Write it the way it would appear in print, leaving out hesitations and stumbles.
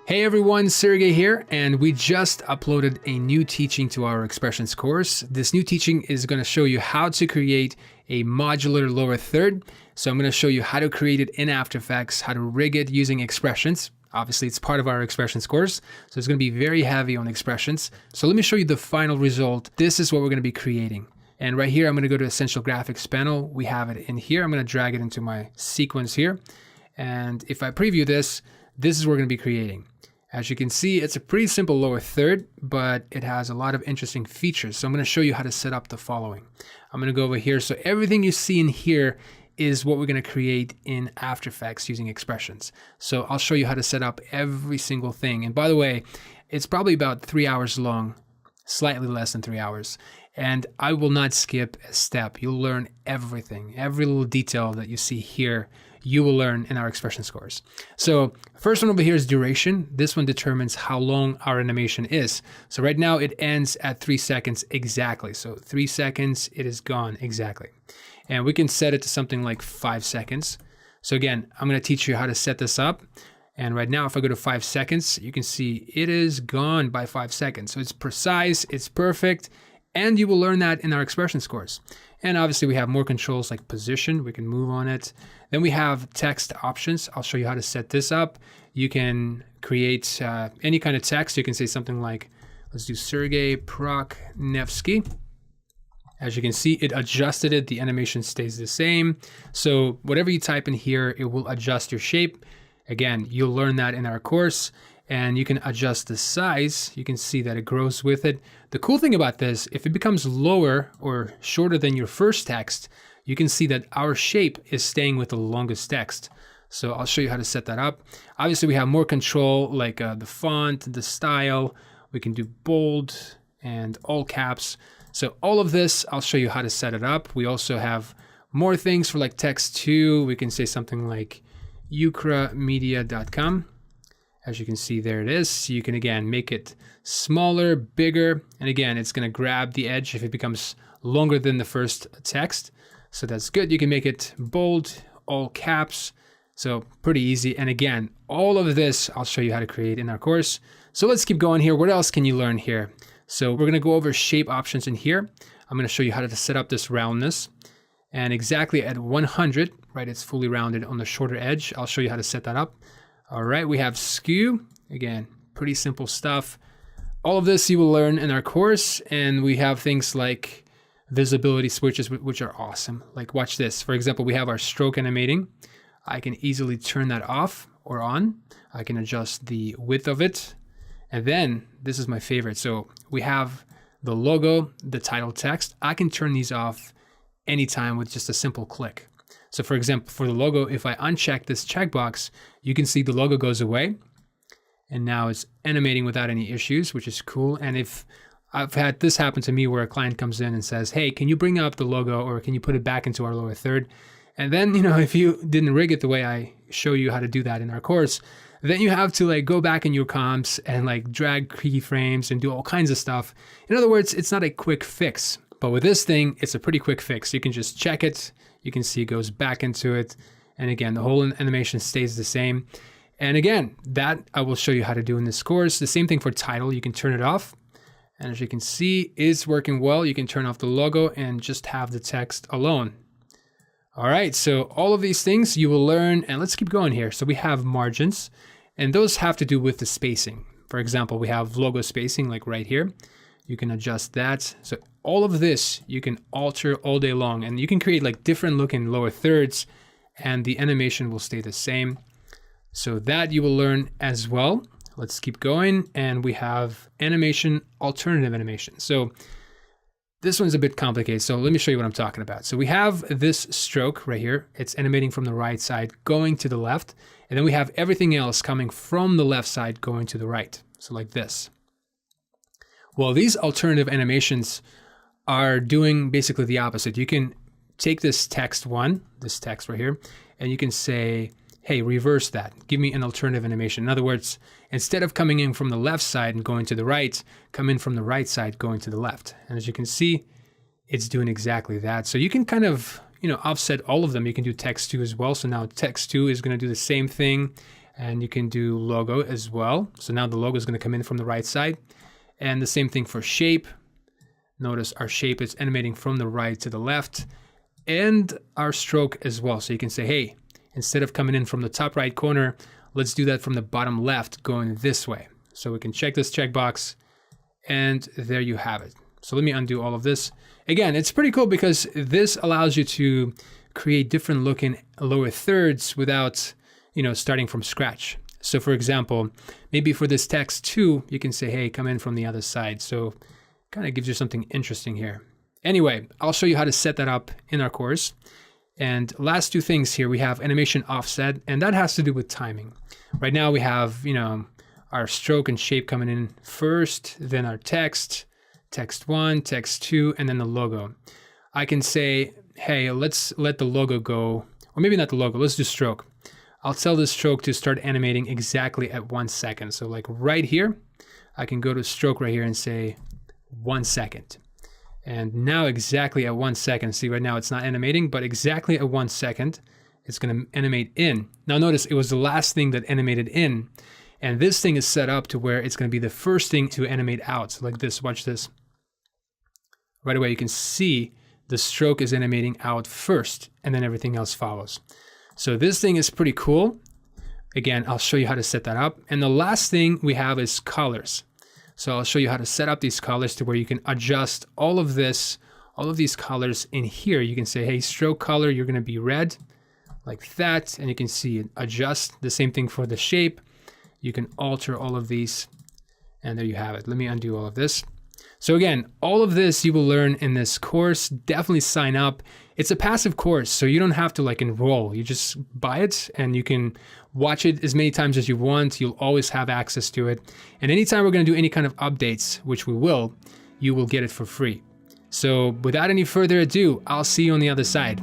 Hey everyone, Sergey here, and we just uploaded a new teaching to our expressions course. This new teaching is going to show you how to create a modular lower third. So I'm going to show you how to create it in After Effects, how to rig it using expressions. Obviously, it's part of our expressions course, so it's going to be very heavy on expressions. So let me show you the final result. This is what we're going to be creating. And right here, I'm going to go to Essential Graphics panel. We have it in here. I'm going to drag it into my sequence here. And if I preview this, this is what we're going to be creating. As you can see, it's a pretty simple lower third, but it has a lot of interesting features. So I'm going to show you how to set up the following. I'm going to go over here. So everything you see in here is what we're going to create in After Effects using expressions. So I'll show you how to set up every single thing. And by the way, it's probably about 3 hours long, slightly less than 3 hours. And I will not skip a step. You'll learn everything, every little detail that you see here, you will learn in our expressions course. So first one over here is duration. This one determines how long our animation is. So right now it ends at 3 seconds exactly. So 3 seconds, it is gone exactly. And we can set it to something like 5 seconds. So again, I'm going to teach you how to set this up. And right now, if I go to 5 seconds, you can see it is gone by 5 seconds. So it's precise, it's perfect, and you will learn that in our expressions course. And obviously we have more controls like position, we can move on it. Then we have text options. I'll show you how to set this up. You can create any kind of text. You can say something like, let's do Sergey Prokhnevsky. As you can see, it adjusted it. The animation stays the same. So whatever you type in here, it will adjust your shape. Again, you'll learn that in our course. And you can adjust the size. You can see that it grows with it. The cool thing about this, if it becomes lower or shorter than your first text, you can see that our shape is staying with the longest text. So I'll show you how to set that up. Obviously, we have more control like the font, the style. We can do bold and all caps. So all of this, I'll show you how to set it up. We also have more things for like text too. We can say something like Ukramedia.com. As you can see, there it is. You can, again, make it smaller, bigger, and again, it's going to grab the edge if it becomes longer than the first text. So that's good. You can make it bold, all caps, so pretty easy. And again, all of this, I'll show you how to create in our course. So let's keep going here. What else can you learn here? So we're going to go over shape options in here. I'm going to show you how to set up this roundness. And exactly at 100, right, it's fully rounded on the shorter edge. I'll show you how to set that up. All right, we have skew. Again, pretty simple stuff. All of this you will learn in our course, and we have things like visibility switches, which are awesome. Like watch this. For example, we have our stroke animating. I can easily turn that off or on. I can adjust the width of it. And then, this is my favorite. So we have the logo, the title text. I can turn these off anytime with just a simple click. So for example, for the logo, if I uncheck this checkbox, you can see the logo goes away. And now it's animating without any issues, which is cool. And if I've had this happen to me where a client comes in and says, hey, can you bring up the logo or can you put it back into our lower third? And then, if you didn't rig it the way I show you how to do that in our course, then you have to like go back in your comps and like drag keyframes and do all kinds of stuff. In other words, it's not a quick fix. But with this thing, it's a pretty quick fix. You can just check it. You can see it goes back into it. And again, the whole animation stays the same. And again, that I will show you how to do in this course. The same thing for title. You can turn it off. And as you can see, it's working well. You can turn off the logo and just have the text alone. All right, so all of these things you will learn. And let's keep going here. So we have margins. And those have to do with the spacing. For example, we have logo spacing like right here. You can adjust that. So all of this you can alter all day long, and you can create like different looking lower thirds and the animation will stay the same. So that you will learn as well. Let's keep going. And we have animation, alternative animation. So this one's a bit complicated. So let me show you what I'm talking about. So we have this stroke right here. It's animating from the right side going to the left. And then we have everything else coming from the left side going to the right. So like this. Well, these alternative animations are doing basically the opposite. You can take this text this text right here, and you can say, hey, reverse that. Give me an alternative animation. In other words, instead of coming in from the left side and going to the right, come in from the right side going to the left. And as you can see, it's doing exactly that. So you can kind of, offset all of them. You can do text 2 as well. So now text 2 is going to do the same thing. And you can do logo as well. So now the logo is going to come in from the right side. And the same thing for shape. Notice our shape is animating from the right to the left, and our stroke as well. So you can say, hey, instead of coming in from the top right corner, let's do that from the bottom left going this way. So we can check this checkbox, and there you have it. So let me undo all of this. Again, it's pretty cool because this allows you to create different looking lower thirds without, starting from scratch. So for example, maybe for this text too, you can say, hey, come in from the other side. So kind of gives you something interesting here. Anyway, I'll show you how to set that up in our course. And last two things here, we have animation offset, and that has to do with timing. Right now we have, our stroke and shape coming in first, then our text 1, text 2, and then the logo. I can say, hey, let's let the logo go, or maybe not the logo, let's do stroke. I'll tell the stroke to start animating exactly at 1 second. So like right here, I can go to stroke right here and say 1 second. And now exactly at 1 second, see right now it's not animating, but exactly at 1 second, it's gonna animate in. Now notice it was the last thing that animated in, and this thing is set up to where it's gonna be the first thing to animate out. So like this, watch this. Right away you can see the stroke is animating out first, and then everything else follows. So this thing is pretty cool. Again, I'll show you how to set that up. And the last thing we have is colors. So I'll show you how to set up these colors to where you can adjust all of this, all of these colors in here. You can say, hey, stroke color, you're gonna be red, like that. And you can see it adjust. The same thing for the shape. You can alter all of these, and there you have it. Let me undo all of this. So again, all of this you will learn in this course. Definitely sign up. It's a passive course, so you don't have to like enroll. You just buy it and you can watch it as many times as you want. You'll always have access to it. And anytime we're going to do any kind of updates, which we will, you will get it for free. So without any further ado, I'll see you on the other side.